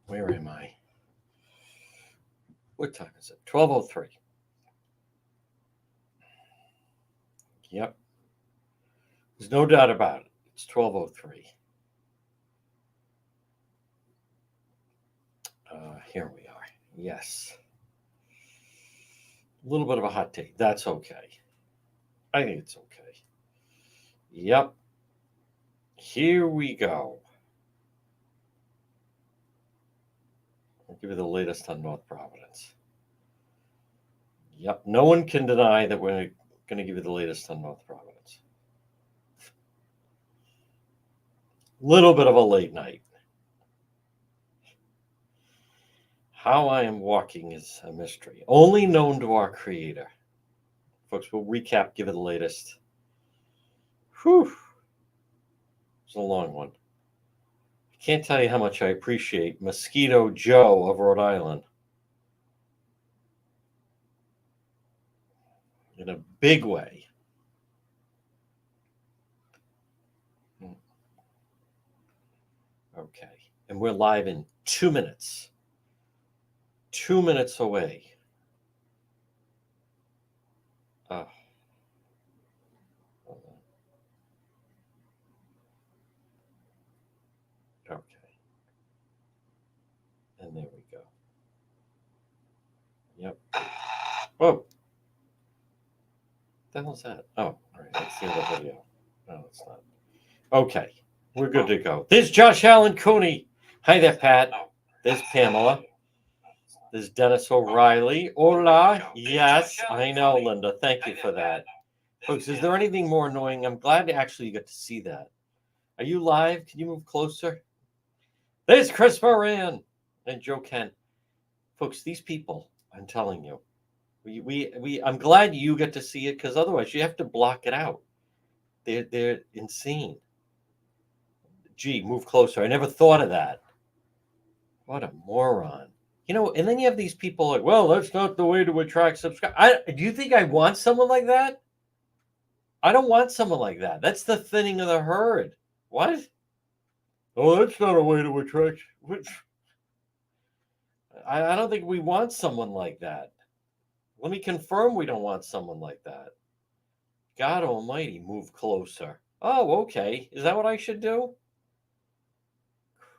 Where am I? What time is it? 12:03. Yep. There's no doubt about it. It's 12:03. Here we are. Yes. A little bit of a hot take. That's okay. I think it's okay. Yep. Here we go. I'll give you the latest on North Providence. Yep. No one can deny that we're going to give you the latest on North Providence. Little bit of a late night. How I am walking is a mystery, only known to our Creator. Folks, we'll recap, give it the latest. Whew. It's a long one. I can't tell you how much I appreciate Mosquito Joe of Rhode Island. In a big way. Okay. And we're live in 2 minutes. 2 minutes away. Oh. Okay. And there we go. Yep. Whoa. What the hell's that? Oh, all right. That's the other video. No, it's not. Okay. We're good to go. There's Josh Allen Cooney. Hi there, Pat. There's Pamela. There's Dennis O'Reilly. Hola. Yes, I know, Linda. Thank you for that. Folks, is there anything more annoying? I'm glad actually you get to see that. Are you live? Can you move closer? There's Chris Moran and Joe Kent. Folks, these people, I'm telling you, I'm glad you get to see it because otherwise you have to block it out. They're insane. Gee, move closer. I never thought of that. What a moron. You know, and then you have these people like, well, that's not the way to attract subscribers. Do you think I want someone like that? I don't want someone like that. That's the thinning of the herd. What? Oh, that's not a way to attract. I don't think we want someone like that. Let me confirm we don't want someone like that. God almighty, move closer. Oh, okay. Is that what I should do?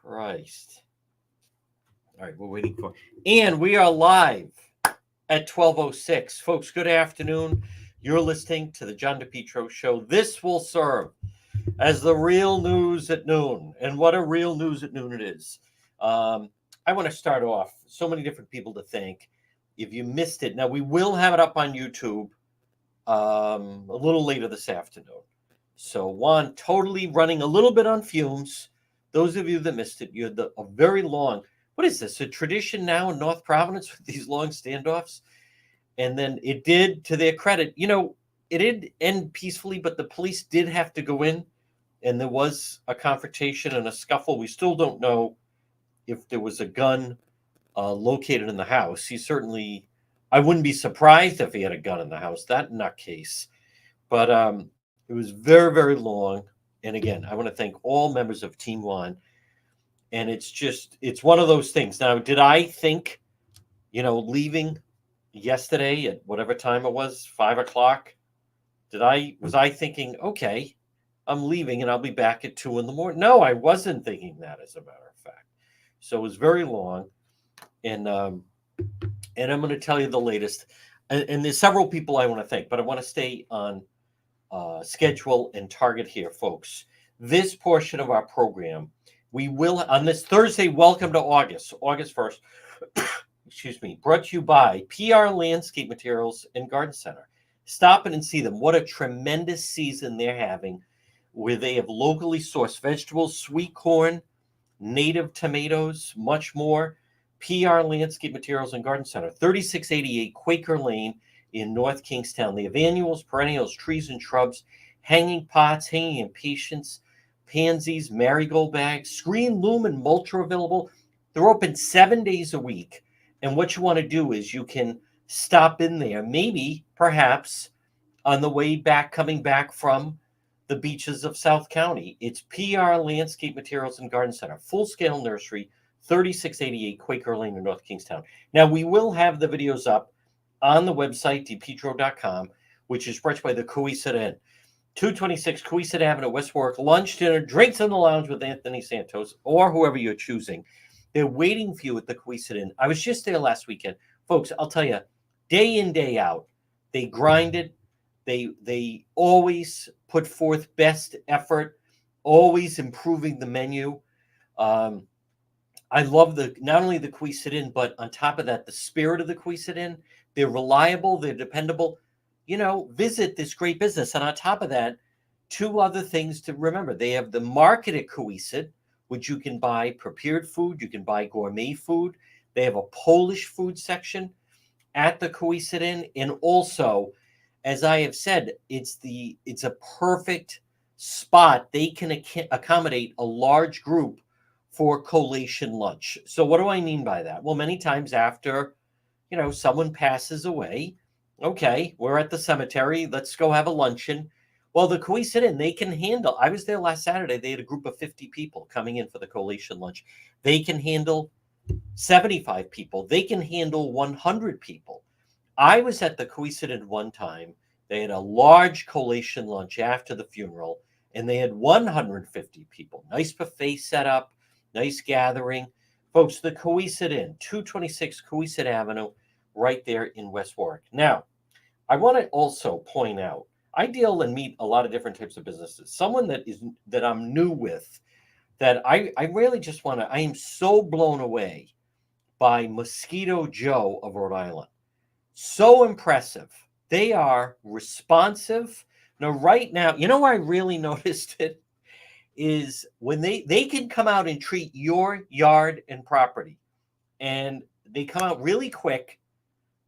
Christ. All right, we're waiting for. And we are live at 12:06. Folks, good afternoon. You're listening to the John DePietro Show. This will serve as the real news at noon. And what a real news at noon it is. I want to start off. So many different people to thank. If you missed it, now we will have it up on YouTube a little later this afternoon. So Juan totally running a little bit on fumes. Those of you that missed it, you had a very long. What is this? A tradition now in North Providence with these long standoffs? And then it did, to their credit, you know, it did end peacefully, but the police did have to go in, and there was a confrontation and a scuffle. We still don't know if there was a gun located in the house. He certainly, I wouldn't be surprised if he had a gun in the house, that nutcase. But it was very, very long. And again, I want to thank all members of Team One. And it's one of those things. Now, did I think, leaving yesterday at whatever time it was, 5 o'clock, was I thinking, okay, I'm leaving and I'll be back at 2 a.m? No, I wasn't thinking that, as a matter of fact. So it was very long. And I'm going to tell you the latest. And there's several people I want to thank, but I want to stay on schedule and target here, folks. This portion of our program, we will, on this Thursday, welcome to August 1st, excuse me, brought to you by PR Landscape Materials and Garden Center. Stop in and see them. What a tremendous season they're having, where they have locally sourced vegetables, sweet corn, native tomatoes, much more. PR Landscape Materials and Garden Center, 3688 Quaker Lane in North Kingstown. They have annuals, perennials, trees and shrubs, hanging pots, hanging impatiens, pansies, marigold bags, screen, loom, and mulch are available. They're open 7 days a week. And what you want to do is you can stop in there, maybe, perhaps, on the way back, coming back from the beaches of South County. It's PR Landscape Materials and Garden Center, full-scale nursery, 3688 Quaker Lane in North Kingstown. Now, we will have the videos up on the website, dpetro.com, which is brought by the Coesit Inn. 226 Coesit Avenue, West Warwick. Lunch, dinner, drinks in the lounge with Anthony Santos or whoever you're choosing. They're waiting for you at the Coesit Inn. I was just there last weekend. Folks, I'll tell you, day in, day out, they grinded. They always put forth best effort, always improving the menu. I love not only the Coesit Inn, but on top of that, the spirit of the Coesit Inn. They're reliable, they're dependable. Visit this great business. And on top of that, two other things to remember. They have the market at Coesit, which you can buy prepared food, you can buy gourmet food. They have a Polish food section at the Coesit Inn. And also, as I have said, it's a perfect spot. They can accommodate a large group for collation lunch. So what do I mean by that? Well, many times after, someone passes away, okay, we're at the cemetery, let's go have a luncheon. Well, the Coesit Inn, they can handle, I was there last Saturday, they had a group of 50 people coming in for the collation lunch. They can handle 75 people. They can handle 100 people. I was at the Coesit Inn one time. They had a large collation lunch after the funeral, and they had 150 people. Nice buffet set up, nice gathering. Folks, the Coesit Inn, 226 Coesit Avenue, right there in West Warwick. Now, I want to also point out, I deal and meet a lot of different types of businesses. Someone that I'm new with, that I really just want to, I am so blown away by Mosquito Joe of Rhode Island. So impressive. They are responsive. Now, right now, where I really noticed it is when they can come out and treat your yard and property. And they come out really quick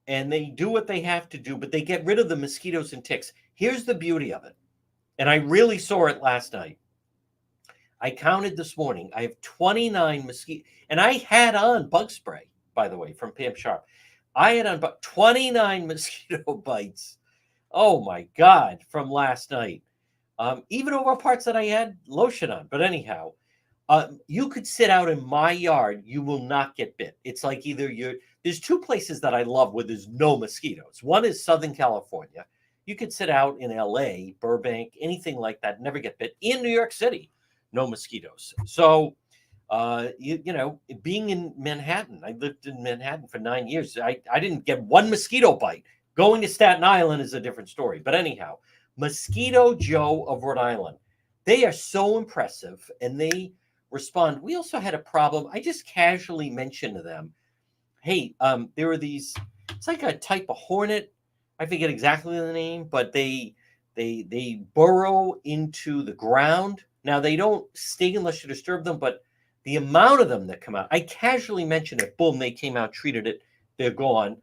and they do what they have to do, but they get rid of the mosquitoes and ticks. Here's the beauty of it. And I really saw it last night. I counted this morning. I have 29 mosquitoes. And I had on bug spray, by the way, from Pam Sharp. I had on about 29 mosquito bites. Oh, my God, from last night. Even over parts that I had lotion on. But anyhow, you could sit out in my yard. You will not get bit. It's like there's two places that I love where there's no mosquitoes. One is Southern California. You could sit out in LA, Burbank, anything like that, never get bit. In New York City, no mosquitoes. So, being in Manhattan, I lived in Manhattan for 9 years. I didn't get one mosquito bite. Going to Staten Island is a different story. But anyhow, Mosquito Joe of Rhode Island. They are so impressive and they respond. We also had a problem. I just casually mentioned to them, hey, there are these, it's like a type of hornet. I forget exactly the name, but they burrow into the ground. Now they don't sting unless you disturb them, but the amount of them that come out, I casually mentioned it. Boom, they came out, treated it. They're gone.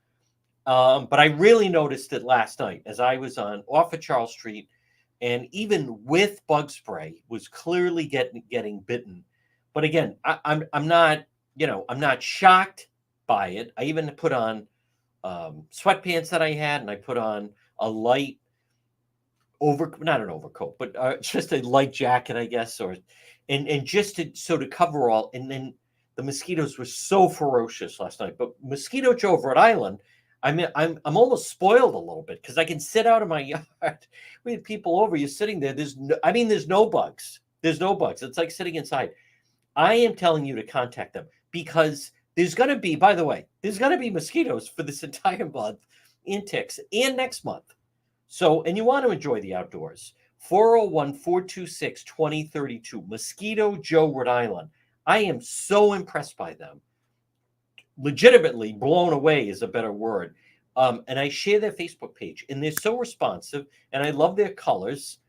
But I really noticed it last night as I was off of Charles Street, and even with bug spray, was clearly getting bitten. But again, I'm not shocked by it. I even put on sweatpants that I had, and I put on a light not an overcoat, but just a light jacket, I guess, and just to cover all. And then the mosquitoes were so ferocious last night. But Mosquito Joe of Rhode Island, I mean, I'm almost spoiled a little bit because I can sit out in my yard. We had people over. You're sitting there. There's no bugs. There's no bugs. It's like sitting inside. I am telling you to contact them because there's going to be, by the way, there's going to be mosquitoes for this entire month and ticks and next month. So, and you want to enjoy the outdoors. 401-426-2032. Mosquito Joe, Rhode Island. I am so impressed by them. Legitimately blown away is a better word. And I share their Facebook page, and they're so responsive, and I love their colors.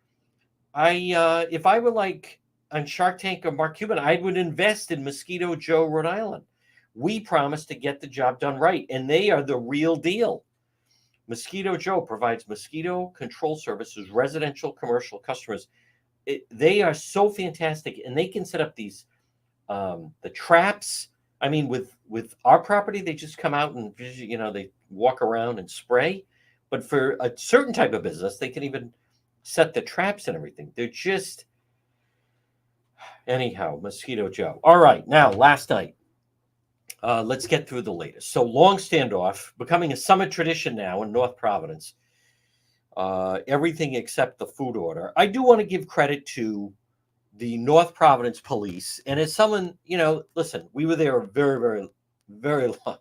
If I were like on Shark Tank or Mark Cuban, I would invest in Mosquito Joe, Rhode Island. We promise to get the job done right, and they are the real deal. Mosquito Joe provides mosquito control services, residential, commercial customers. They are so fantastic, and they can set up these the traps. I mean, with our property, they just come out and they walk around and spray. But for a certain type of business, they can even set the traps and everything. They're just anyhow, Mosquito Joe. All right, now last night Let's get through the latest. So, long standoff, becoming a summer tradition now in North Providence. Everything except the food order. I do want to give credit to the North Providence police. And as someone, listen, we were there a very, very, very long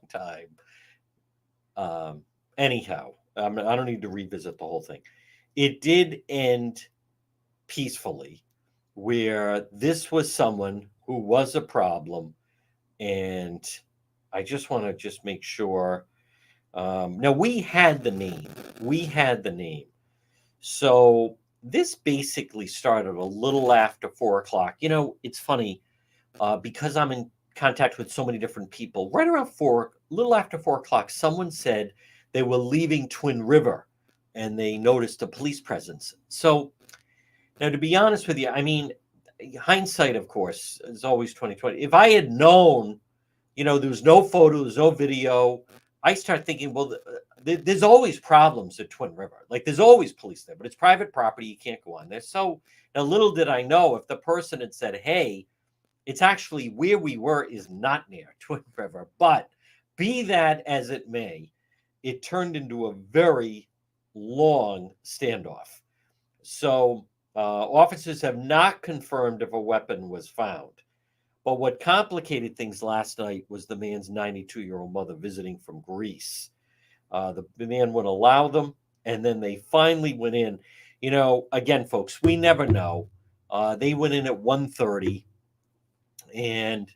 time. Anyhow, I don't need to revisit the whole thing. It did end peacefully, where this was someone who was a problem. And I just want to just make sure. Now, we had the name. So this basically started a little after 4 o'clock. It's funny because I'm in contact with so many different people. Right around a little after 4 o'clock, someone said they were leaving Twin River and they noticed a police presence. So now, to be honest with you, I mean, hindsight, of course, is always 2020. If I had known, there was no photos, no video, I start thinking, well, there's always problems at Twin River. Like, there's always police there, but it's private property. You can't go on there. So now, little did I know, if the person had said, hey, it's actually where we were is not near Twin River. But be that as it may, it turned into a very long standoff. So officers have not confirmed if a weapon was found. But what complicated things last night was the man's 92-year-old mother visiting from Greece. The man wouldn't allow them, and then they finally went in. Again, folks, we never know. They went in at 1:30, and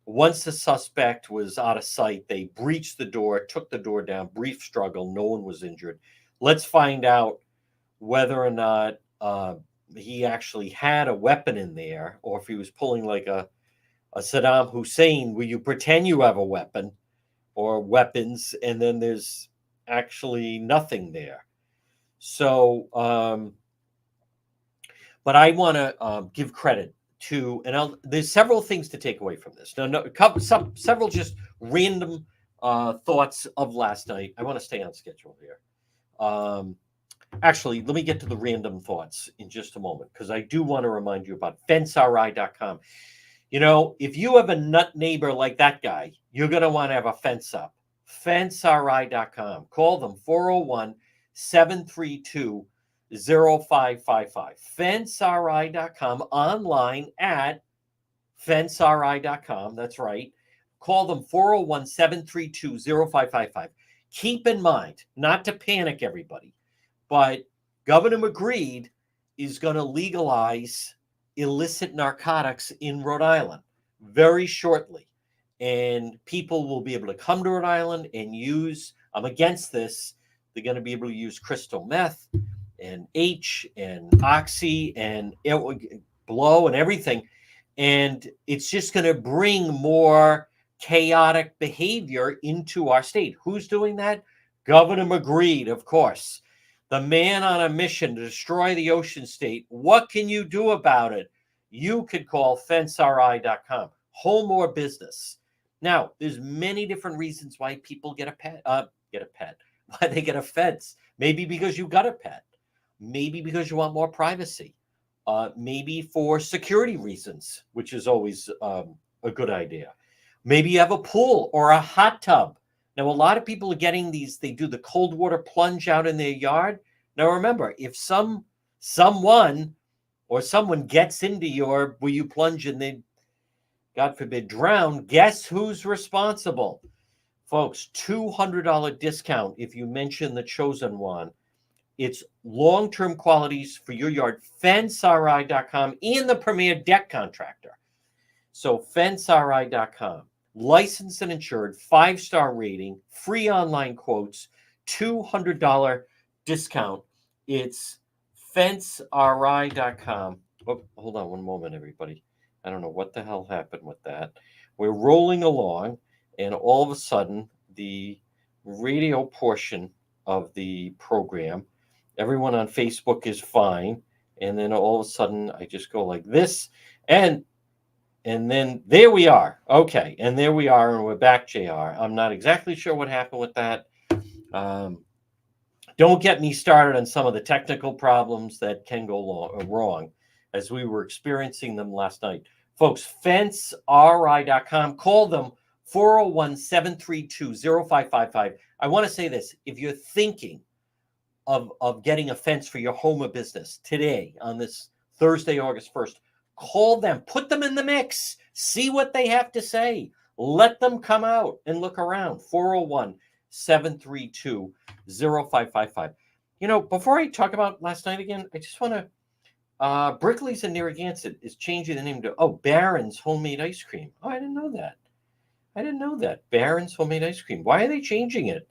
once the suspect was out of sight, they breached the door, took the door down, brief struggle, no one was injured. Let's find out whether or not he actually had a weapon in there, or if he was pulling like a Saddam Hussein, where you pretend you have a weapon or weapons, and then there's actually nothing there. So, but I want to give credit to, and there's several things to take away from this. Several just random thoughts of last night. I want to stay on schedule here. Actually, let me get to the random thoughts in just a moment, because I do want to remind you about fenceRI.com. If you have a nut neighbor like that guy, you're going to want to have a fence up. fenceRI.com. Call them 401-732-0555. fenceRI.com, online at fenceRI.com. That's right. Call them 401-732-0555. Keep in mind, not to panic everybody, but Governor McGreed is going to legalize illicit narcotics in Rhode Island very shortly. And people will be able to come to Rhode Island and use, I'm against this, they're going to be able to use crystal meth and H and Oxy and blow and everything. And it's just going to bring more chaotic behavior into our state. Who's doing that? Governor McGreed, of course. The man on a mission to destroy the ocean state. What can you do about it? You could call fenceRI.com. Home or business. Now, there's many different reasons why people get a pet. Why they get a fence. Maybe because you got a pet. Maybe because you want more privacy. Maybe for security reasons, which is always a good idea. Maybe you have a pool or a hot tub. Now, a lot of people are getting these, they do the cold water plunge out in their yard. Now, remember, if someone gets into where you plunge and they, God forbid, drown, guess who's responsible? Folks, $200 discount if you mention the chosen one. It's long-term qualities for your yard. FenceRI.com and the premier deck contractor. So FenceRI.com. Licensed and insured, 5-star rating, free online quotes, $200 discount. It's FenceRI.com. Oh, hold on one moment, everybody. I don't know what the hell happened with that. We're rolling along, and all of a sudden, the radio portion of the program, everyone on Facebook is fine, and then all of a sudden, I just go like this, and then there we are. Okay, and there we are, and we're back, JR. I'm not exactly sure what happened with that. Don't get me started on some of the technical problems that can go wrong, as we were experiencing them last night. Folks, fenceri.com. Call them 401-732-0555. I want to say this. If you're thinking of getting a fence for your home or business today on this Thursday, August 1st, call them. Put them in the mix. See what they have to say. Let them come out and look around. 401-732-0555. You know, before I talk about last night again, I just want to Brickley's in Narragansett is changing the name to Barron's Homemade Ice Cream. Oh, I didn't know that. Barron's Homemade Ice Cream. Why are they changing it?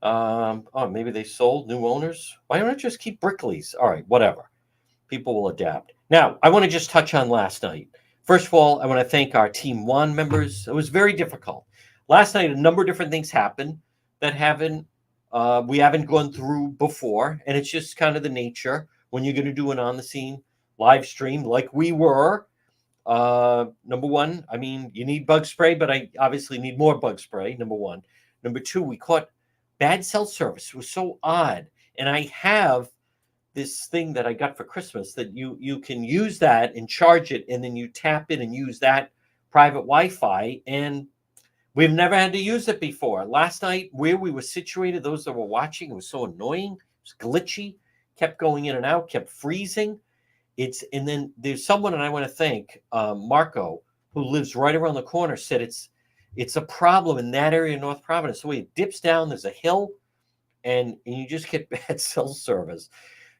Maybe they sold new owners. Why don't I just keep Brickley's? All right, whatever. People will adapt. Now, I want to just touch on last night. First of all, I want to thank our Team One members. It was very difficult. Last night, a number of different things happened that we haven't gone through before, and it's just kind of the nature when you're going to do an on-the-scene live stream like we were. Number one, I mean, you need bug spray, but I obviously need more bug spray, number one. Number two, we caught bad cell service. It was so odd. And I have this thing that I got for Christmas that you can use that and charge it, and then you tap it and use that private Wi-Fi. And we've never had to use it before. Last night, where we were situated, those that were watching, it was so annoying. It was glitchy, kept going in and out, kept freezing. And then there's someone, and I want to thank Marco, who lives right around the corner, said it's a problem in that area of North Providence. So it dips down, there's a hill, and you just get bad cell service.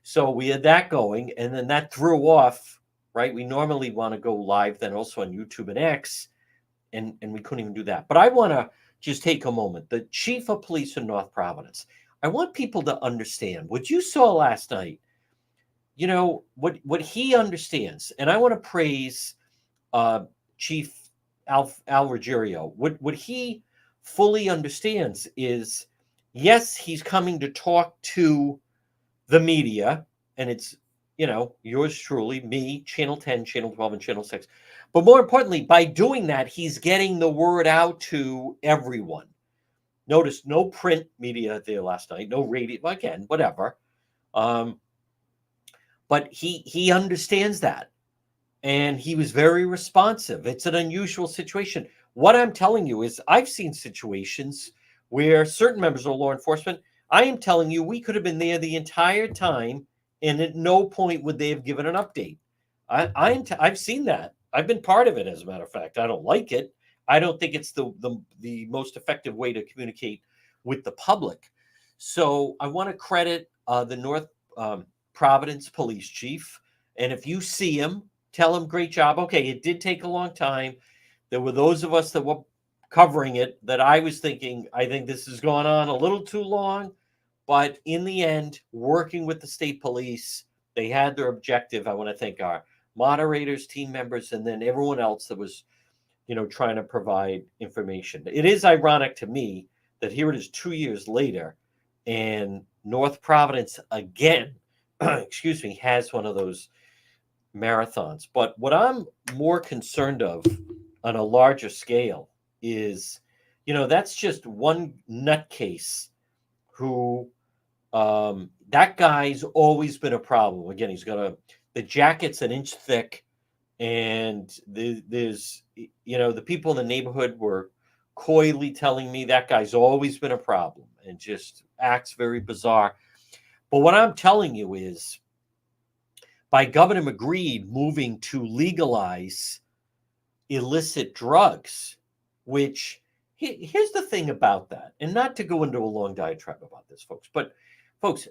So we had that going, and then that threw off, right? We normally want to go live then also on YouTube and X, and we couldn't even do that. But I want to just take a moment. The chief of police in North Providence, I want people to understand what you saw last night. You know, what he understands, and I want to praise Chief Al Ruggiero. What he fully understands is, yes, he's coming to talk to the media, and it's, you know, yours truly, me, Channel 10, Channel 12, and Channel 6. But more importantly, by doing that, he's getting the word out to everyone. Notice no print media there last night, no radio, again, whatever. But he understands that, and he was very responsive. It's an unusual situation. What I'm telling you is I've seen situations where certain members of law enforcement, I am telling you, we could have been there the entire time, and at no point would they have given an update. I've seen that. I've been part of it, as a matter of fact. I don't like it. I don't think it's the most effective way to communicate with the public. So I want to credit the North Providence police chief. And if you see him, tell him great job. Okay, it did take a long time. There were those of us that were covering it that I was thinking, I think this has gone on a little too long. But in the end, working with the state police, they had their objective. I want to thank our moderators, team members, and then everyone else that was, you know, trying to provide information. It is ironic to me that here it is 2 years later, and North Providence again, excuse me, has one of those marathons. But what I'm more concerned of on a larger scale is, you know, that's just one nutcase who, that guy's always been a problem. Again, he's got the jacket's an inch thick, and there's, you know, the people in the neighborhood were coyly telling me that guy's always been a problem and just acts very bizarre. But what I'm telling you is, by Governor McGreed moving to legalize illicit drugs, which here's the thing about that, and not to go into a long diatribe about this, folks, but folks,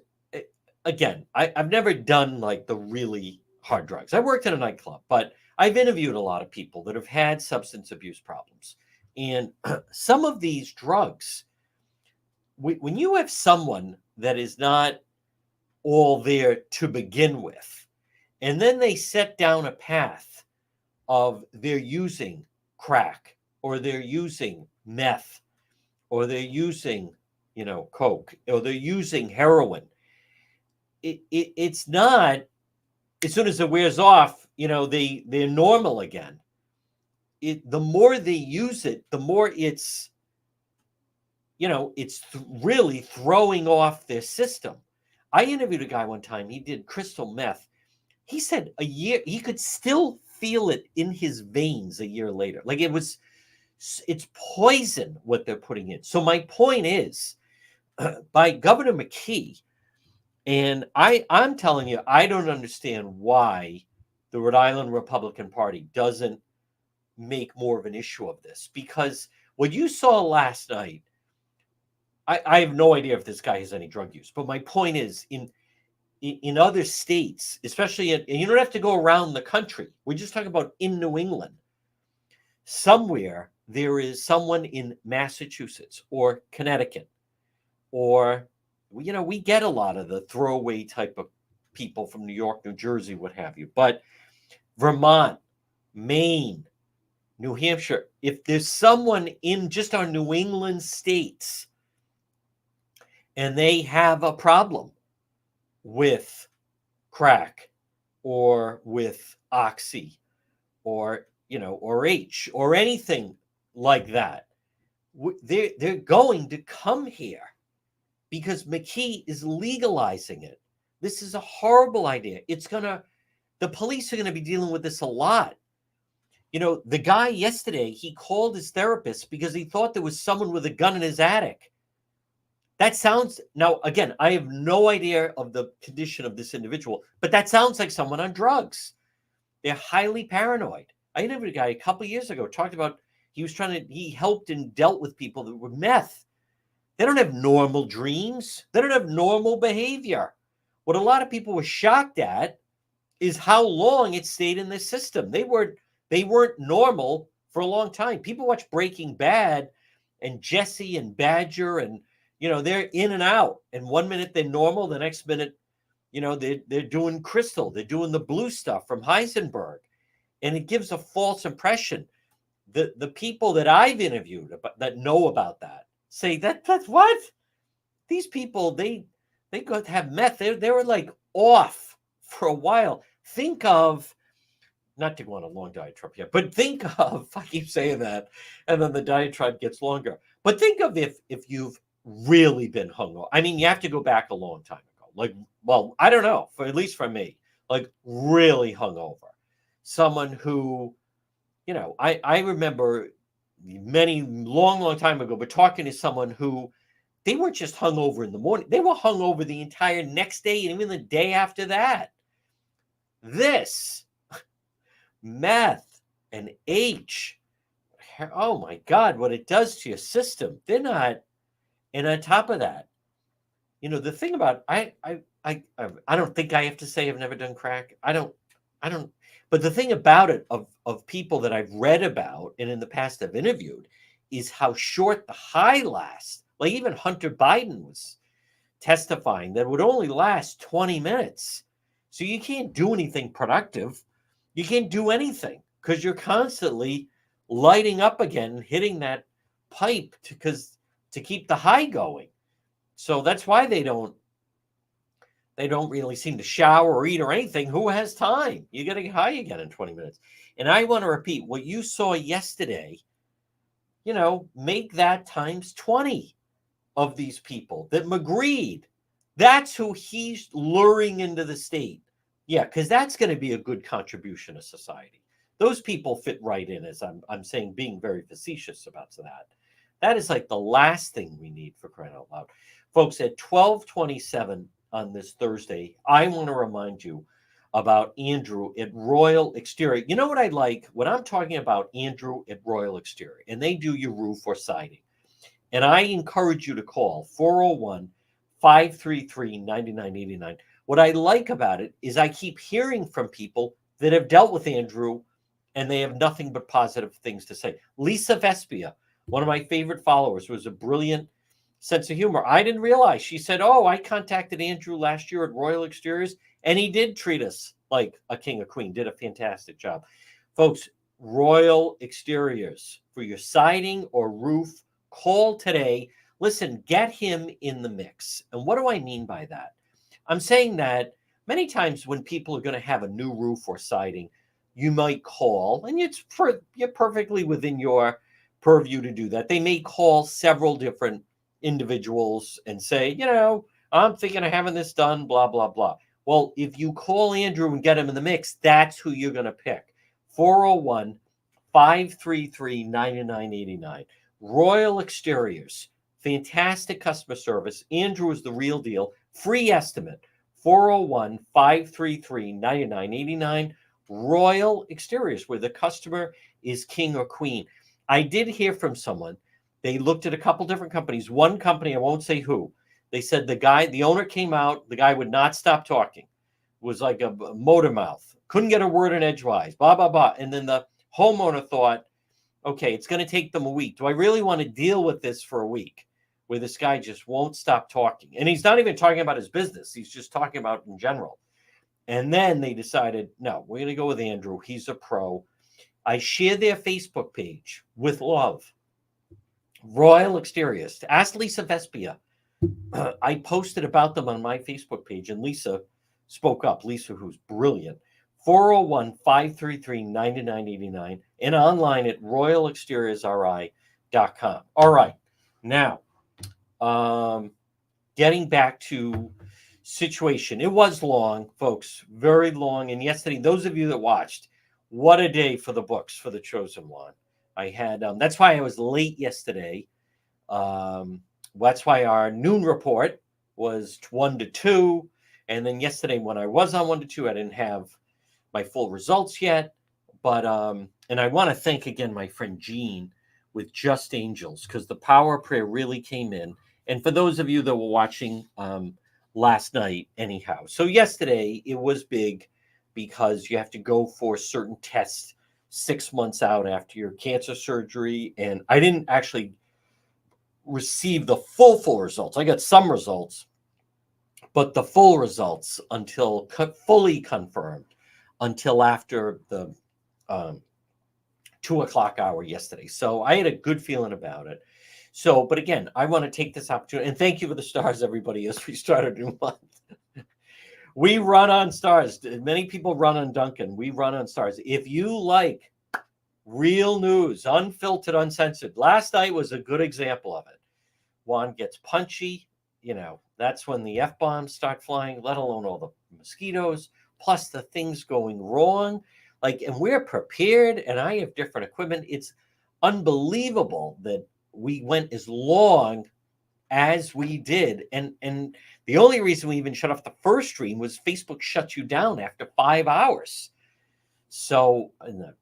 again, I've never done like the really hard drugs. I worked in a nightclub, but I've interviewed a lot of people that have had substance abuse problems. And some of these drugs, when you have someone that is not all there to begin with, and then they set down a path of they're using crack, or they're using meth, or they're using, you know, coke, or they're using heroin. It's not, as soon as it wears off, you know, they're normal again. The more they use it, the more it's, you know, it's really throwing off their system. I interviewed a guy one time, he did crystal meth. He said a year, he could still feel it in his veins a year later. Like it's poison what they're putting in. So my point is, by Governor McKee, and I'm telling you, I don't understand why the Rhode Island Republican Party doesn't make more of an issue of this, because what you saw last night, I have no idea if this guy has any drug use, but my point is, in other states, especially and you don't have to go around the country. We're just talking about in New England. Somewhere there is someone in Massachusetts or Connecticut, or we get a lot of the throwaway type of people from New York, New Jersey, what have you. But Vermont, Maine, New Hampshire, if there's someone in just our New England states and they have a problem with crack or with oxy or or H or anything like that, they're going to come here because McKee is legalizing it. This is a horrible idea. The police are gonna be dealing with this a lot. The guy yesterday, he called his therapist because he thought there was someone with a gun in his attic. That sounds, now again, I have no idea of the condition of this individual, but that sounds like someone on drugs. They're highly paranoid. I interviewed a guy a couple of years ago, talked about he helped and dealt with people that were meth. They don't have normal dreams. They don't have normal behavior. What a lot of people were shocked at is how long it stayed in the system. They weren't normal for a long time. People watch Breaking Bad and Jesse and Badger, and they're in and out. And 1 minute they're normal, the next minute, they're doing crystal, they're doing the blue stuff from Heisenberg, and it gives a false impression. The people that I've interviewed that know about that say that's what these people they go to have meth. They were like off for a while. Think of, not to go on a long diatribe here, but think of, I keep saying that, and then the diatribe gets longer. But think of if you've really been hungover. I mean, you have to go back a long time ago. Like, well, I don't know, at least for me, like really hungover. Someone who, I remember long time ago, but talking to someone who, they weren't just hungover in the morning. They were hungover the entire next day and even the day after that. This meth and H, oh my God, what it does to your system. They're not, and on top of that, the thing about, I don't think I have to say I've never done crack. I don't, but the thing about it, of people that I've read about and in the past I've interviewed, is how short the high lasts. Like even Hunter Biden was testifying that it would only last 20 minutes. So you can't do anything productive. You can't do anything because you're constantly lighting up again, hitting that pipe to keep the high going. So that's why they don't really seem to shower or eat or anything. Who has time? You got to get high again in 20 minutes. And I want to repeat what you saw yesterday, make that times 20 of these people that McGreed, that's who he's luring into the state. Yeah, because that's going to be a good contribution to society. Those people fit right in, as I'm saying, being very facetious about that. That is like the last thing we need, for crying out loud. Folks, at 12:27 on this Thursday, I want to remind you about Andrew at Royal Exterior. You know what I like? When I'm talking about Andrew at Royal Exterior, and they do your roof or siding, and I encourage you to call 401-533-9989. What I like about it is I keep hearing from people that have dealt with Andrew, and they have nothing but positive things to say. Lisa Vespia, one of my favorite followers, was a brilliant sense of humor. I didn't realize. She said, I contacted Andrew last year at Royal Exteriors, and he did treat us like a king or queen, did a fantastic job. Folks, Royal Exteriors, for your siding or roof, call today. Listen, get him in the mix. And what do I mean by that? I'm saying that many times when people are going to have a new roof or siding, you might call, and you're perfectly within your purview to do that. They may call several different individuals and say, I'm thinking of having this done, blah, blah, blah. Well, if you call Andrew and get him in the mix, that's who you're going to pick. 401-533-9989. Royal Exteriors, fantastic customer service. Andrew is the real deal. Free estimate, 401-533-9989. Royal Exteriors, where the customer is king or queen. I did hear from someone. They looked at a couple different companies. One company, I won't say who, they said the owner came out, the guy would not stop talking. Was like a motor mouth. Couldn't get a word in edgewise, blah, blah, blah. And then the homeowner thought, okay, it's going to take them a week. Do I really want to deal with this for a week where this guy just won't stop talking? And he's not even talking about his business. He's just talking about in general. And then they decided, no, we're going to go with Andrew. He's a pro. I share their Facebook page with love. Royal Exteriors. Ask Lisa Vespia. I posted about them on my Facebook page, and Lisa spoke up. Lisa, who's brilliant. 401-533-9989 and online at royalexteriorsri.com. All right. Now, getting back to situation. It was long, folks, very long. And yesterday, those of you that watched, what a day for the books for the Chosen One. I had, that's why I was late yesterday. That's why our noon report was 1 to 2. And then yesterday when I was on 1 to 2, I didn't have my full results yet. But, and I want to thank again my friend Gene with Just Angels, because the power of prayer really came in. And for those of you that were watching last night, anyhow. So yesterday it was big because you have to go for certain tests 6 months out after your cancer surgery. And I didn't actually receive the full results. I got some results, but the full results until fully confirmed until after the 2 o'clock hour yesterday. So I had a good feeling about it. So, but again, I want to take this opportunity and thank you for the stars, everybody, as we start a new month. We run on stars. Many people run on Duncan. We run on stars. If you like real news, unfiltered, uncensored, last night was a good example of it. Juan gets punchy. You know, that's when the F-bombs start flying, let alone all the mosquitoes, plus the things going wrong. Like, and we're prepared, and I have different equipment. It's unbelievable that we went as long as we did. And the only reason we even shut off the first stream was Facebook shut you down after 5 hours. So,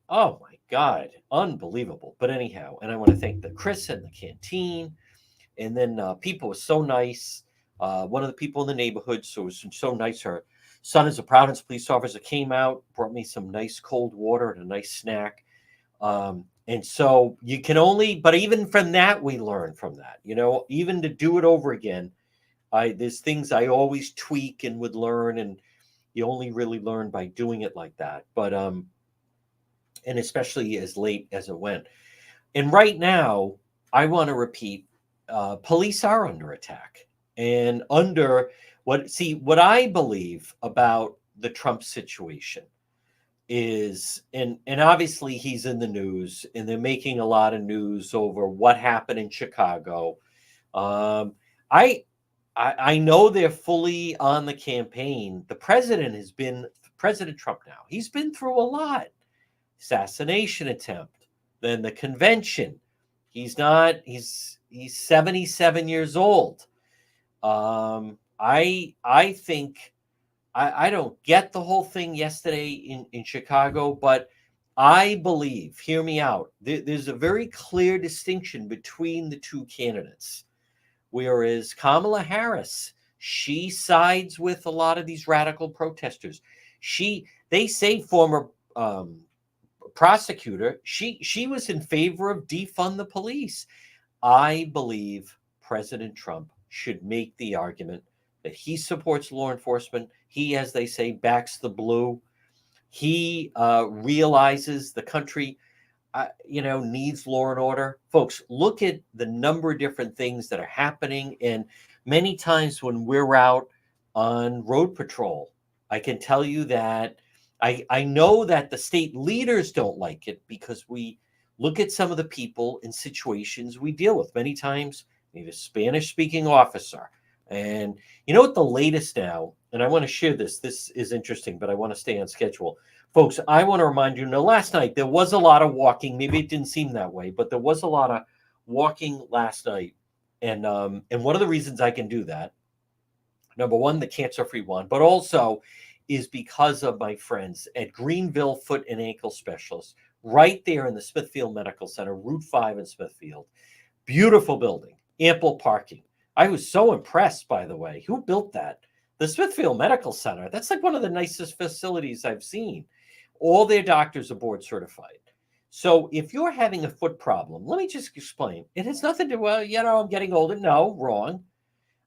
oh my God, unbelievable. But anyhow, and I want to thank the Chris and the canteen. And then people were so nice. One of the people in the neighborhood, so it was so nice. Her son is a Providence police officer, came out, brought me some nice cold water and a nice snack. And so you can only, but even from that, we learn from that, you know, even to do it over again. There's things I always tweak and would learn, and you only really learn by doing it like that. But, and especially as late as it went. And right now, I want to repeat, police are under attack and under what I believe about the Trump situation is, and obviously he's in the news and they're making a lot of news over what happened in Chicago. I know they're fully on the campaign. The president has been President Trump now. He's been through a lot. Assassination attempt, then the convention. He's 77 years old. I think I don't get the whole thing yesterday in Chicago, but I believe, hear me out, there's a very clear distinction between the two candidates. Whereas Kamala Harris, she sides with a lot of these radical protesters. They say former prosecutor, she was in favor of defund the police. I believe President Trump should make the argument that he supports law enforcement. He, as they say, backs the blue. He realizes the country, needs law and order. Folks, look at the number of different things that are happening. And many times when we're out on road patrol, I can tell you that I know that the state leaders don't like it because we look at some of the people in situations we deal with. Many times, need a Spanish-speaking officer, And you know what the latest now, and I want to share this. This is interesting, but I want to stay on schedule. Folks, I want to remind you, last night there was a lot of walking. Maybe it didn't seem that way, but there was a lot of walking last night. And one of the reasons I can do that, number one, the cancer-free one, but also is because of my friends at Greenville Foot and Ankle Specialists, right there in the Smithfield Medical Center, Route 5 in Smithfield. Beautiful building, ample parking. I was so impressed, by the way. Who built that? The Smithfield Medical Center. That's like one of the nicest facilities I've seen. All their doctors are board certified. So if you're having a foot problem, let me just explain. It has nothing to, well, I'm getting older. No, wrong.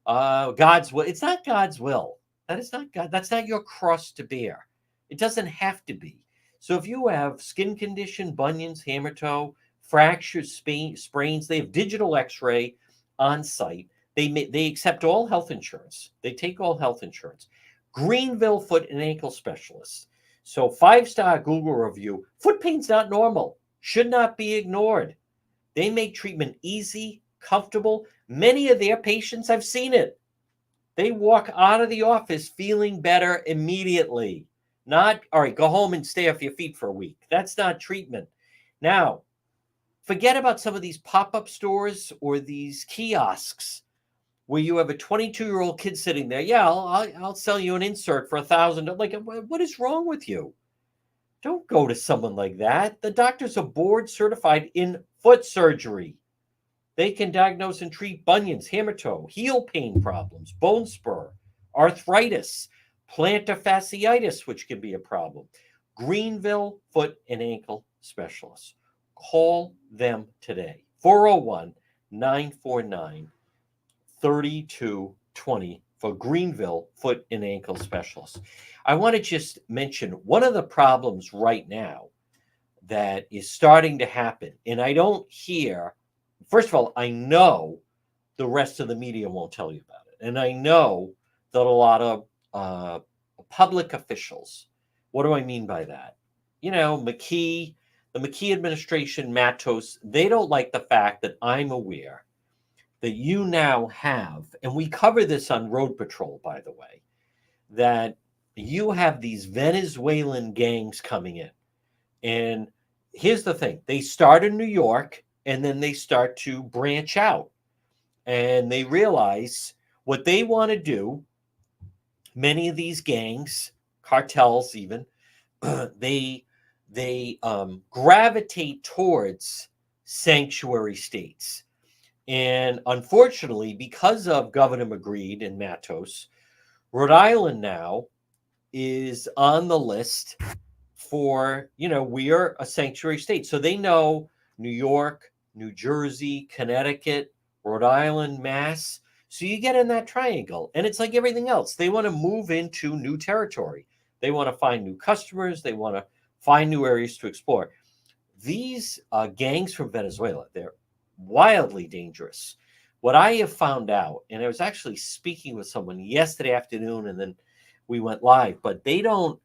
God's will. It's not God's will. That is not God. That's not your cross to bear. It doesn't have to be. So if you have skin condition, bunions, hammer toe, fractures, sprains, they have digital X-ray on site. They accept all health insurance. They take all health insurance. Greenville Foot and Ankle Specialists. So 5-star Google review. Foot pain's not normal. Should not be ignored. They make treatment easy, comfortable. Many of their patients, I've seen it. They walk out of the office feeling better immediately. Not, all right, go home and stay off your feet for a week. That's not treatment. Now, forget about some of these pop-up stores or these kiosks where you have a 22-year-old kid sitting there. Yeah, I'll sell you an insert for $1,000. Like, what is wrong with you? Don't go to someone like that. The doctors are board certified in foot surgery. They can diagnose and treat bunions, hammer toe, heel pain problems, bone spur, arthritis, plantar fasciitis, which can be a problem. Greenville Foot and Ankle Specialists. Call them today. 401-949-3220 for Greenville Foot and Ankle Specialists. I want to just mention one of the problems right now that is starting to happen, and I don't hear. First of all, I know the rest of the media won't tell you about it. And I know that a lot of public officials, what do I mean by that? The McKee administration, Matos, they don't like the fact that I'm aware that you now have, and we cover this on Road Patrol, by the way, that you have these Venezuelan gangs coming in. And here's the thing. They start in New York, and then they start to branch out, and they realize what they want to do. Many of these gangs, cartels, even they gravitate towards sanctuary states, and unfortunately, because of Governor Magritte and Matos, Rhode Island now is on the list for we are a sanctuary state, so they know New York, New Jersey, Connecticut, Rhode Island, Mass. So you get in that triangle, and it's like everything else. They want to move into new territory. They want to find new customers. They want to find new areas to explore. These gangs from Venezuela, they're wildly dangerous. What I have found out, and I was actually speaking with someone yesterday afternoon, and then we went live, but they don't,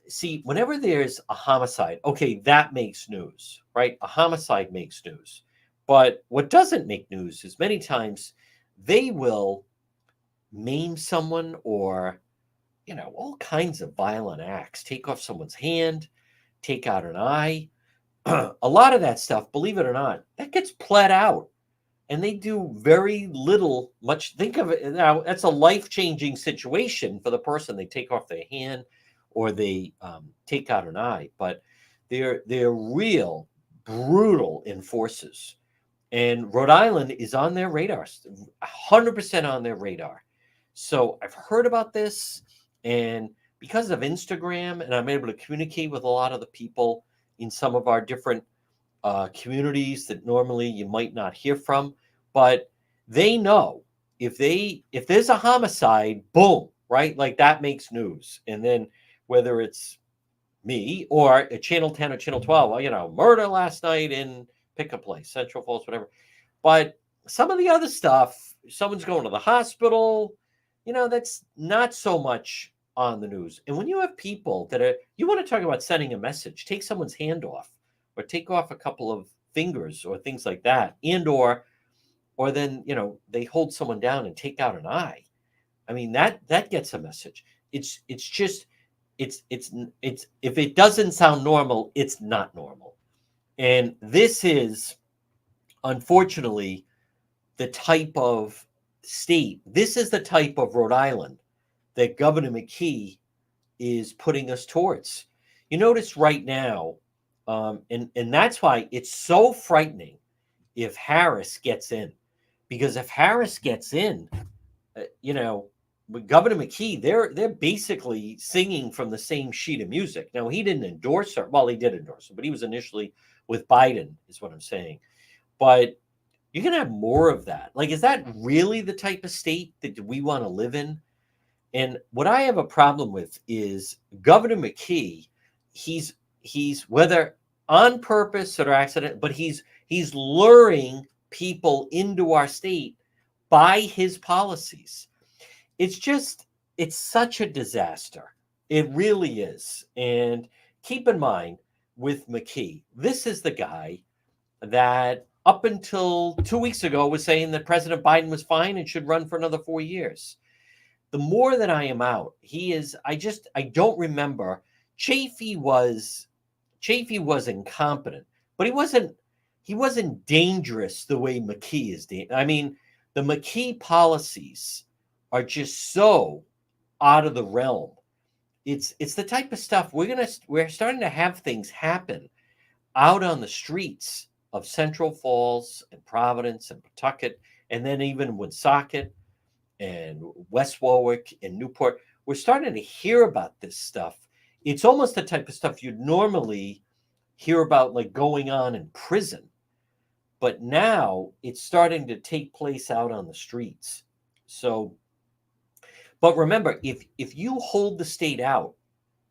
see, whenever there's a homicide, okay, that makes news, right? A homicide makes news. But what doesn't make news is many times they will maim someone or, all kinds of violent acts, take off someone's hand, take out an eye. A lot of that stuff, believe it or not, that gets pled out. And they do very little, much. Think of it now, that's a life-changing situation for the person. They take off their hand, or they take out an eye, but they're real brutal enforcers. And Rhode Island is on their radar, 100% on their radar. So I've heard about this, and because of Instagram, and I'm able to communicate with a lot of the people in some of our different communities that normally you might not hear from, but they know if there's a homicide, boom, right? Like that makes news. And then whether it's me or a Channel 10 or Channel 12, murder last night in pick a place, Central Falls, whatever. But some of the other stuff, someone's going to the hospital, that's not so much on the news. And when you have people you want to talk about sending a message, take someone's hand off or take off a couple of fingers or things like that, and or or then, they hold someone down and take out an eye. I mean, that gets a message. It's just it's if it doesn't sound normal, it's not normal. And this is, unfortunately, the type of state. This is the type of Rhode Island that Governor McKee is putting us towards. You notice right now, and that's why it's so frightening if Harris gets in, because if Harris gets in, with Governor McKee, they're basically singing from the same sheet of music. Now, he didn't endorse her. Well, he did endorse her, but he was initially with Biden, is what I'm saying. But you're going to have more of that. Like, is that really the type of state that we want to live in? And what I have a problem with is Governor McKee. He's whether on purpose or accident, but he's luring people into our state by his policies. It's such a disaster. It really is. And keep in mind, with McKee, this is the guy that up until 2 weeks ago was saying that President Biden was fine and should run for another 4 years. The more that I am out, I don't remember. Chafee was incompetent, but he wasn't dangerous the way McKee is. I mean, the McKee policies are just so out of the realm. It's the type of stuff we're starting to have things happen out on the streets of Central Falls and Providence and Pawtucket, and then even Woonsocket and West Warwick and Newport. We're starting to hear about this stuff. It's almost the type of stuff you'd normally hear about, like going on in prison. But now it's starting to take place out on the streets. So, but remember, if you hold the state out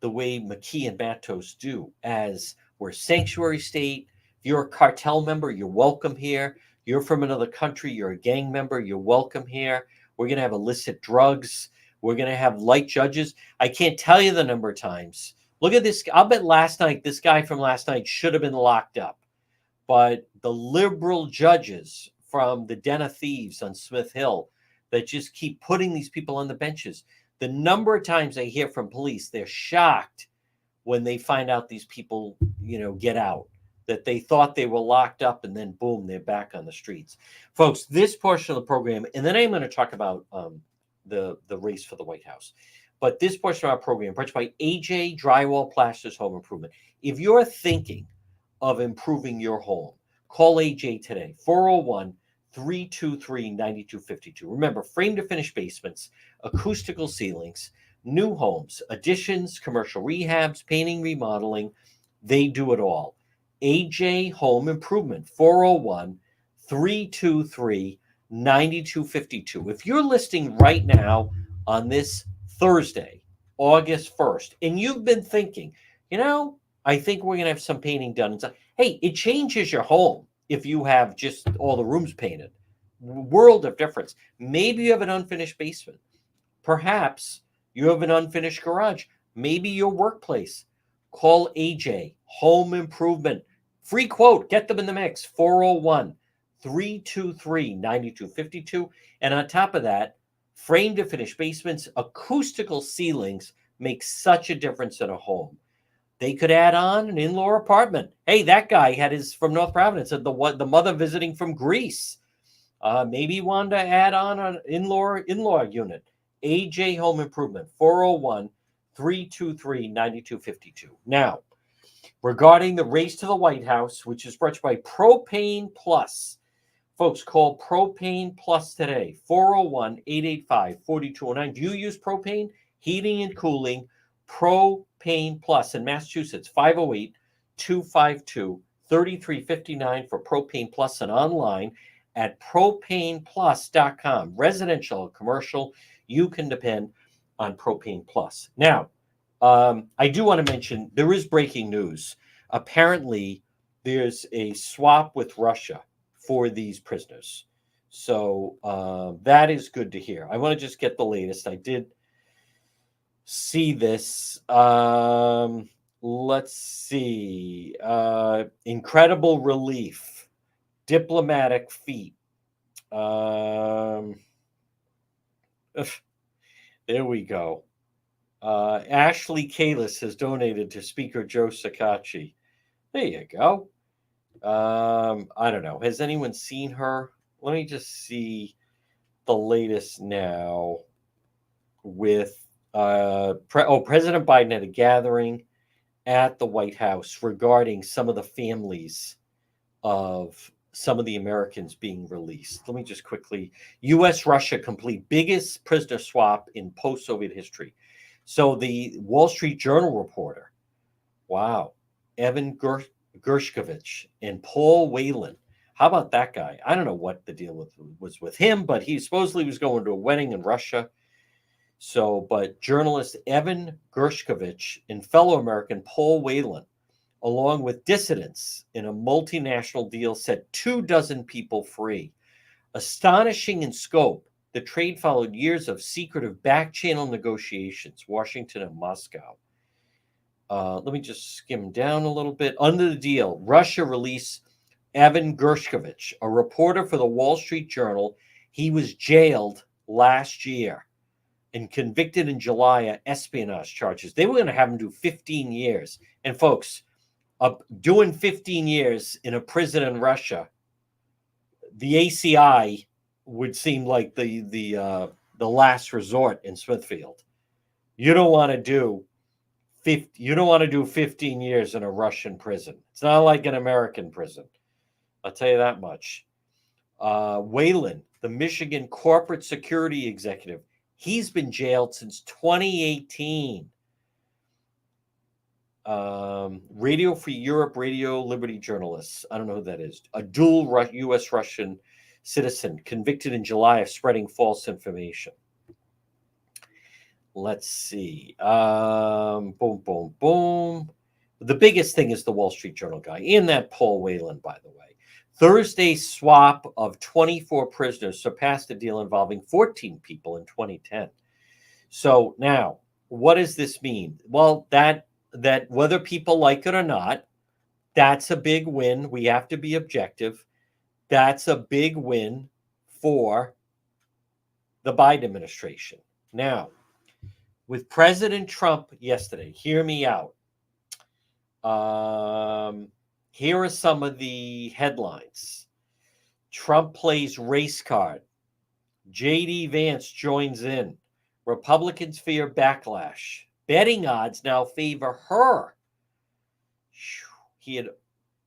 the way McKee and Matos do, as we're a sanctuary state, if you're a cartel member, you're welcome here. You're from another country, you're a gang member, you're welcome here. We're going to have illicit drugs. We're going to have light judges. I can't tell you the number of times. Look at this. I'll bet this guy from last night should have been locked up. But the liberal judges from the Den of Thieves on Smith Hill that just keep putting these people on the benches, the number of times I hear from police, they're shocked when they find out these people, get out, that they thought they were locked up and then boom, they're back on the streets. Folks, this portion of the program, and then I'm going to talk about the race for the White House. But this portion of our program, brought by AJ Drywall Plasters Home Improvement. If you're thinking of improving your home, call AJ today, 401-323-9252. Remember, frame to finish basements, acoustical ceilings, new homes, additions, commercial rehabs, painting, remodeling, they do it all. AJ Home Improvement, 401-323-9252. If you're listening right now on this Thursday, August 1st, and you've been thinking, I think we're going to have some painting done. Hey, it changes your home if you have just all the rooms painted. World of difference. Maybe you have an unfinished basement. Perhaps you have an unfinished garage. Maybe your workplace. Call AJ Home Improvement. Free quote. Get them in the mix. 401-323-9252. And on top of that, frame to finish basements, acoustical ceilings make such a difference in a home. They could add on an in-law apartment. Hey, that guy had his from North Providence, and the mother visiting from Greece. Maybe he wanted to add on an in-law unit. AJ Home Improvement, 401-323-9252. Now, regarding the race to the White House, which is brought by Propane Plus. Folks, call Propane Plus today, 401-885-4209. Do you use propane? Heating and cooling, Propane Plus in Massachusetts, 508-252-3359 for Propane Plus, and online at propaneplus.com. Residential and commercial, you can depend on Propane Plus. Now, I do want to mention there is breaking news. Apparently, there's a swap with Russia for these prisoners. So that is good to hear. I want to just get the latest. I did see this. Let's see. Incredible relief, diplomatic feat There we go. Ashley Kalis has donated to Speaker Joe Sakachi. There you go. I don't know. Has anyone seen her? Let me just see the latest now with President Biden had a gathering at the White House regarding some of the families of some of the Americans being released. Let me just quickly US Russia complete biggest prisoner swap in post Soviet history. So the Wall Street Journal reporter, wow, Evan Gershkovich and Paul Whelan. How about that guy? I don't know what the deal was with him, but he supposedly was going to a wedding in Russia. So, but journalist Evan Gershkovich and fellow American Paul Whelan, along with dissidents in a multinational deal, set 24 people free. Astonishing in scope, the trade followed years of secretive back-channel negotiations, Washington and Moscow. Let me just skim down a little bit. Under the deal, Russia released Evan Gershkovich, a reporter for the Wall Street Journal. He was jailed last year and convicted in July of espionage charges. They were going to have him do 15 years. And folks, doing 15 years in a prison in Russia, the ACI would seem like the last resort in Smithfield. You don't want to do 15 years in a Russian prison. It's not like an American prison. I'll tell you that much. Whelan, the Michigan corporate security executive, he's been jailed since 2018. Radio Free Europe, Radio Liberty journalists. I don't know who that is. A dual U.S. Russian citizen convicted in July of spreading false information. Let's see. Boom, boom, boom. The biggest thing is the Wall Street Journal guy, and that Paul Whelan, by the way. Thursday's swap of 24 prisoners surpassed a deal involving 14 people in 2010. So now, what does this mean? Well, that whether people like it or not, that's a big win. We have to be objective. That's a big win for the Biden administration. Now, with President Trump yesterday, hear me out. Here are some of the headlines. Trump plays race card. J.D. Vance joins in. Republicans fear backlash. Betting odds now favor her. He had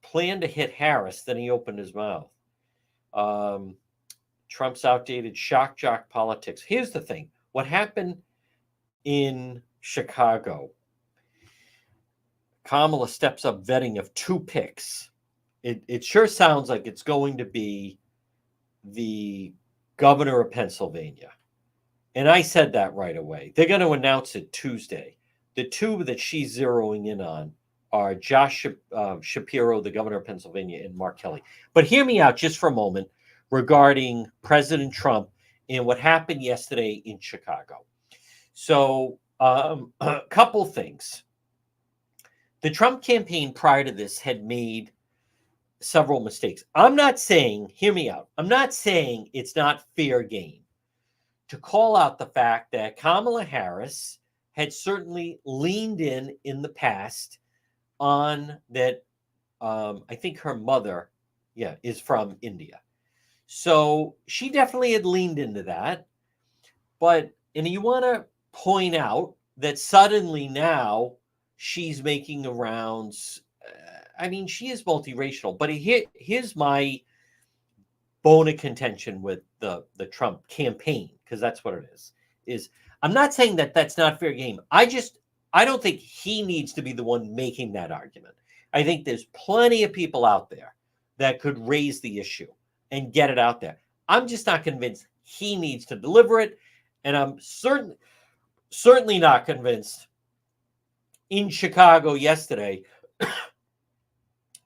planned to hit Harris, then he opened his mouth. Trump's outdated shock jock politics. Here's the thing. What happened in Chicago? Kamala steps up vetting of 2 picks. It sure sounds like it's going to be the governor of Pennsylvania. And I said that right away. They're going to announce it Tuesday. The 2 that she's zeroing in on are Josh Shapiro, the governor of Pennsylvania, and Mark Kelly. But hear me out just for a moment regarding President Trump and what happened yesterday in Chicago. So a couple things. The Trump campaign prior to this had made several mistakes. I'm not saying, hear me out, I'm not saying it's not fair game to call out the fact that Kamala Harris had certainly leaned in the past on that. I think her mother, is from India. So she definitely had leaned into that. And you want to point out that suddenly now she's making the rounds. I mean, she is multiracial, but here's my bone of contention with the Trump campaign, because that's what it is I'm not saying that that's not fair game. I don't think he needs to be the one making that argument. I think there's plenty of people out there that could raise the issue and get it out there. I'm just not convinced he needs to deliver it. And I'm certainly not convinced in Chicago yesterday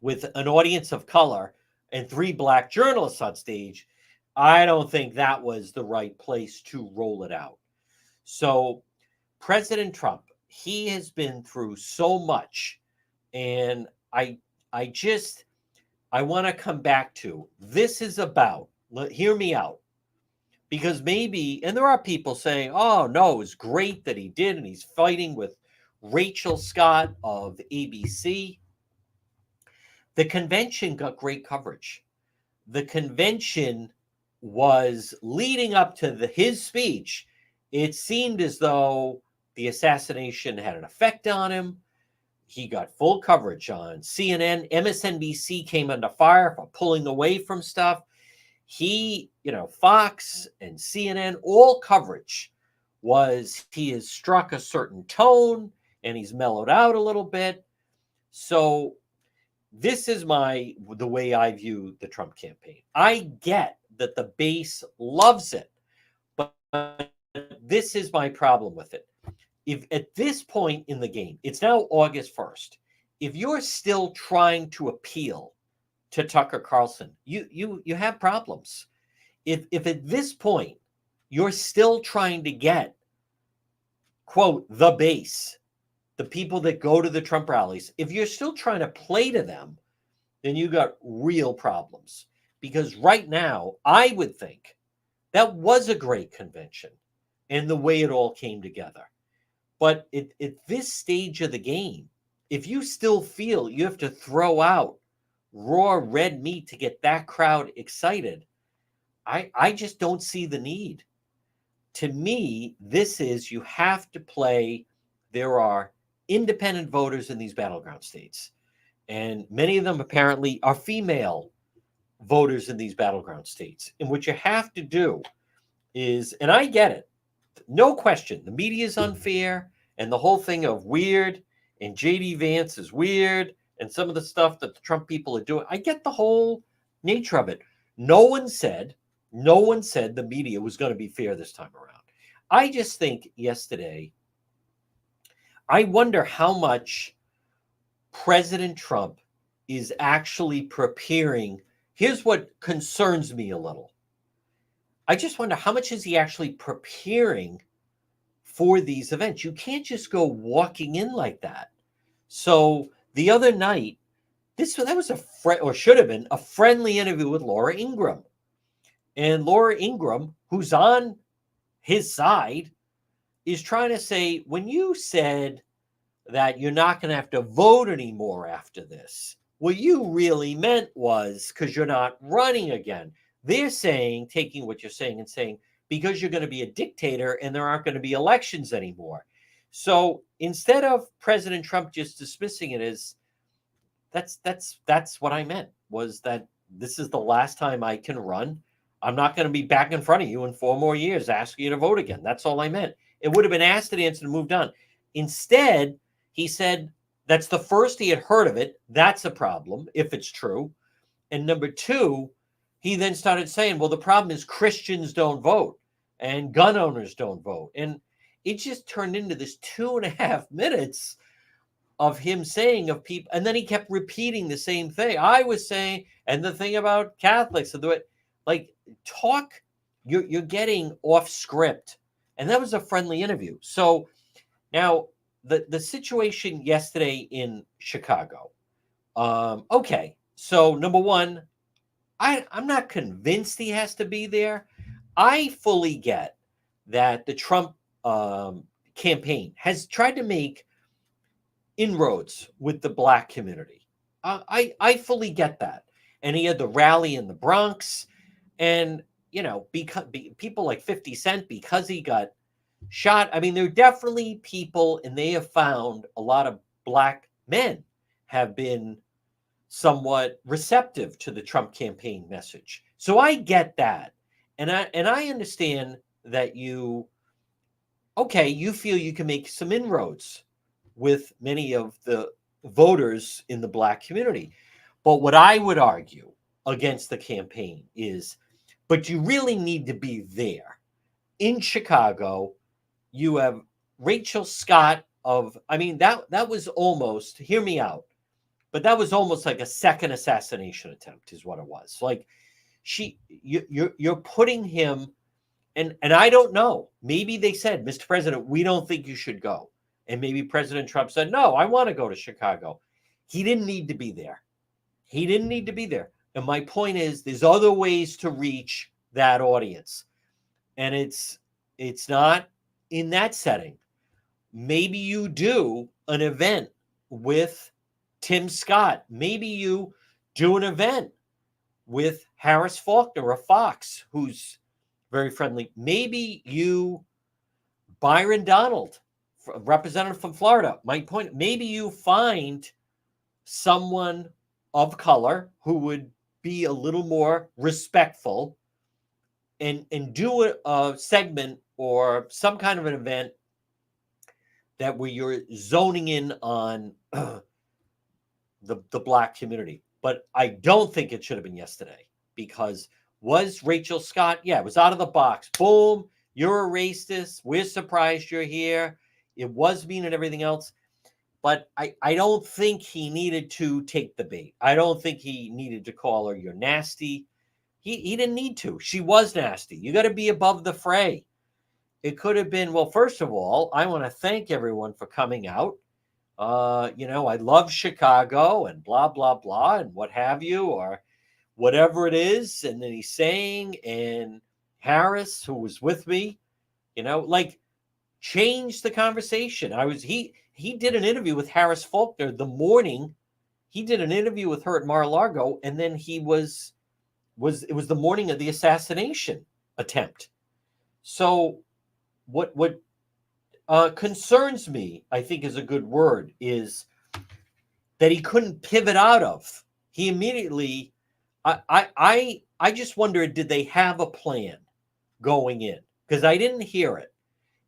with an audience of color and 3 black journalists on stage. I don't think that was the right place to roll it out. So President Trump, he has been through so much. And I want to come back to, this is about hear me out. Because maybe, and there are people saying, oh, no, it's great that he did, and he's fighting with Rachel Scott of ABC. The convention got great coverage. The convention was leading up to his speech. It seemed as though the assassination had an effect on him. He got full coverage on CNN. MSNBC came under fire for pulling away from stuff. Fox and CNN, all coverage was he has struck a certain tone and he's mellowed out a little bit. So this is the way I view the Trump campaign. I get that the base loves it, but this is my problem with it. If at this point in the game, it's now August 1st, if you're still trying to appeal to Tucker Carlson, you have problems. If at this point you're still trying to get, quote, the base, the people that go to the Trump rallies, if you're still trying to play to them, then you got real problems. Because right now, I would think that was a great convention and the way it all came together. But at this stage of the game, if you still feel you have to throw out raw red meat to get that crowd excited, I just don't see the need. To me, this is, you have to play. There are independent voters in these battleground states, and many of them apparently are female voters in these battleground states. And what you have to do is, and I get it, no question, the media is unfair, and the whole thing of weird, and JD Vance is weird, and some of the stuff that the Trump people are doing, I get the whole nature of it. No one said the media was going to be fair this time around. I just think yesterday, I wonder how much President Trump is actually preparing. Here's what concerns me a little. I just wonder how much is he actually preparing for these events. You can't just go walking in like that. So the other night, that was should have been a friendly interview with Laura Ingraham. And Laura Ingraham, who's on his side, is trying to say, when you said that you're not going to have to vote anymore after this, what you really meant was because you're not running again. They're saying, taking what you're saying and saying, because you're going to be a dictator and there aren't going to be elections anymore. So instead of President Trump just dismissing it as, that's what I meant, was that this is the last time I can run. I'm not going to be back in front of you in 4 more years asking you to vote again. That's all I meant. It would have been asked and answered and moved on. Instead, he said that's the first he had heard of it. That's a problem, if it's true. And number 2, he then started saying, well, the problem is Christians don't vote and gun owners don't vote. And it just turned into this 2.5 minutes of him saying of people. And then he kept repeating the same thing. I was saying, and the thing about Catholics, you're getting off script. And that was a friendly interview. So now the situation yesterday in Chicago. Okay. So number 1, I'm not convinced he has to be there. I fully get that the Trump campaign has tried to make inroads with the Black community. I fully get that. And he had the rally in the Bronx. And, because people like 50 Cent, because he got shot. I mean, there are definitely people, and they have found a lot of Black men have been somewhat receptive to the Trump campaign message. So I get that. And I understand that you feel you can make some inroads with many of the voters in the Black community. But what I would argue against the campaign is, but you really need to be there. In Chicago, you have Rachel Scott that was almost, hear me out, but that was almost like a second assassination attempt is what it was. Like you're putting him, and I don't know, maybe they said, Mr. President, we don't think you should go. And maybe President Trump said, no, I want to go to Chicago. He didn't need to be there. He didn't need to be there. And my point is there's other ways to reach that audience. And it's not in that setting. Maybe you do an event with Tim Scott. Maybe you do an event with Harris Faulkner of Fox, who's very friendly. Maybe you, Byron Donald, representative from Florida. My point, maybe you find someone of color who would be a little more respectful and do a segment or some kind of an event that where you're zoning in on the black community. But I don't think it should have been yesterday, because was Rachel Scott? Yeah, it was out of the box. Boom, you're a racist. We're surprised you're here. It was mean and everything else. But I don't think he needed to take the bait. I don't think he needed to call her you're nasty. He didn't need to. She was nasty. You got to be above the fray. It could have been, well, first of all, I want to thank everyone for coming out. I love Chicago and blah, blah, blah, and what have you, or whatever it is. And then he's saying, and Harris, who was with me, like, change the conversation. He did an interview with Harris Faulkner the morning. He did an interview with her at Mar-a-Lago, and then it was the morning of the assassination attempt. So what concerns me, I think is a good word, is that he couldn't pivot out of. He immediately, I just wondered, did they have a plan going in? Because I didn't hear it.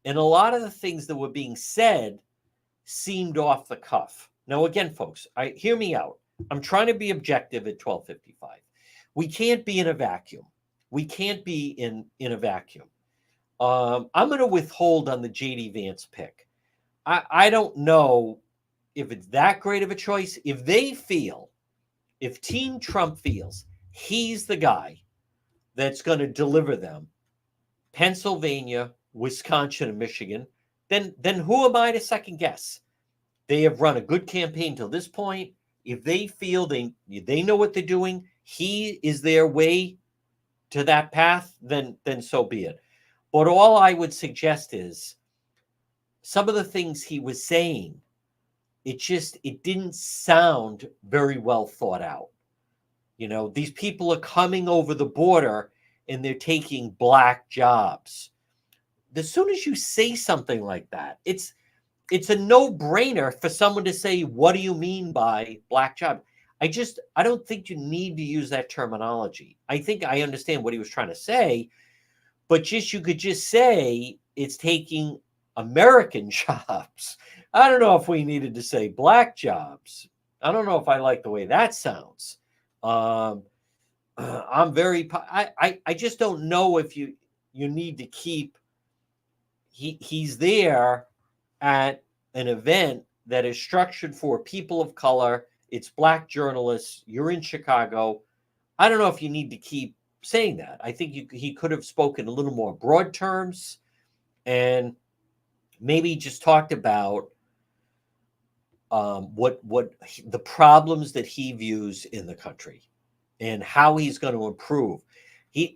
And a lot of the things that were being said seemed off the cuff. Now, again, folks, hear me out. I'm trying to be objective at 12:55. We can't be in a vacuum. We can't be in a vacuum. I'm going to withhold on the J.D. Vance pick. I don't know if it's that great of a choice. If Team Trump feels he's the guy that's going to deliver them Pennsylvania, Wisconsin, and Michigan, then who am I to second guess? They have run a good campaign till this point. If they feel they know what they're doing, he is their way to that path, then so be it. But all I would suggest is some of the things he was saying, it didn't sound very well thought out. These people are coming over the border and they're taking black jobs. As soon as you say something like that, it's a no-brainer for someone to say, what do you mean by black job? I don't think you need to use that terminology. I think I understand what he was trying to say, but you could just say it's taking American jobs. I don't know if we needed to say black jobs. I don't know if I like the way that sounds. I just don't know if you need to keep, he's there at an event that is structured for people of color. It's black journalists. You're in Chicago. I don't know if you need to keep saying that. I think he could have spoken a little more broad terms and maybe just talked about what the problems that he views in the country and how he's going to improve.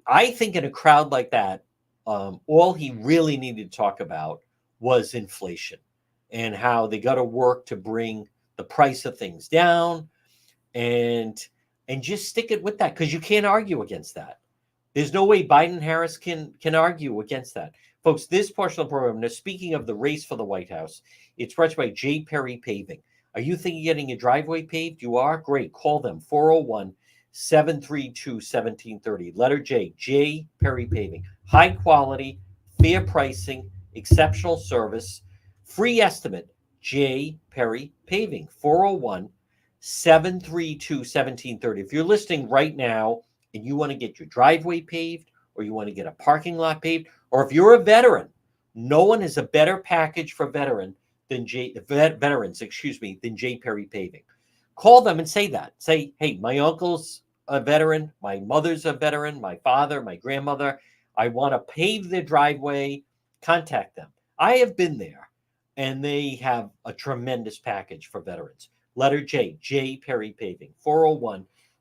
I think in a crowd like that, all he really needed to talk about was inflation and how they got to work to bring the price of things down and just stick it with that, because you can't argue against that. There's no way Biden Harris can argue against that. Folks, this portion of the program, now speaking of the race for the White House, it's brought to you by J. Perry Paving. Are you thinking of getting your driveway paved? You are? Great. Call them, 401-732-1730. Letter J, J. Perry Paving. High quality, fair pricing, exceptional service, free estimate, J. Perry Paving, 401-732-1730. If you're listening right now and you want to get your driveway paved, or you want to get a parking lot paved, or if you're a veteran, no one has a better package for veterans than J. Perry Paving. Call them and say that. Say, hey, my uncle's a veteran, my mother's a veteran, my father, my grandmother. I want to pave their driveway. Contact them. I have been there, and they have a tremendous package for veterans. Letter J, J. Perry Paving,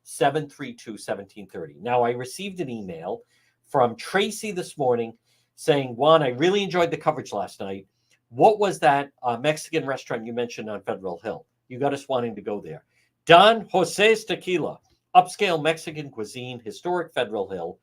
732-1730. Now, I received an email from Tracy this morning saying, Juan, I really enjoyed the coverage last night. What was that Mexican restaurant you mentioned on Federal Hill? You got us wanting to go there. Don Jose's Tequila, upscale Mexican cuisine, historic Federal Hill.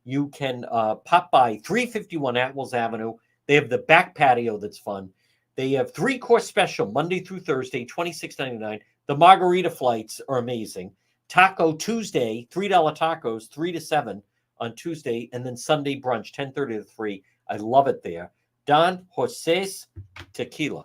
You can pop by 351 Atwells Avenue. They have the back patio that's fun. They have 3-course special Monday through Thursday, $26.99. The margarita flights are amazing. Taco Tuesday, $3 tacos, 3 to 7 on Tuesday, and then Sunday brunch, 10:30 to 3. I love it there. Don Jose's Tequila.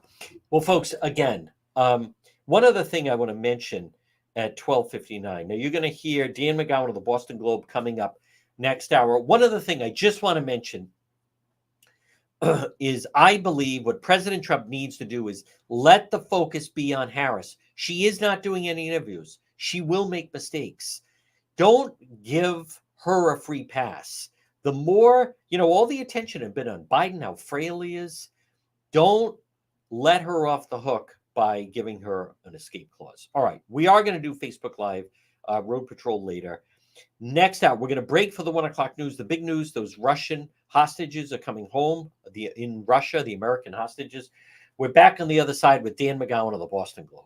Well, folks, again, one other thing I want to mention at 12:59. Now, you're going to hear Dan McGowan of the Boston Globe coming up next hour. One other thing I just want to mention is I believe what President Trump needs to do is let the focus be on Harris. She is not doing any interviews. She will make mistakes. Don't give her a free pass. The more, all the attention has been on Biden, how frail he is. Don't let her off the hook by giving her an escape clause. All right, we are going to do Facebook Live, Road Patrol later. Next out, we're going to break for the 1 o'clock news. The big news, those Russian hostages are coming home in Russia, the American hostages. We're back on the other side with Dan McGowan of the Boston Globe.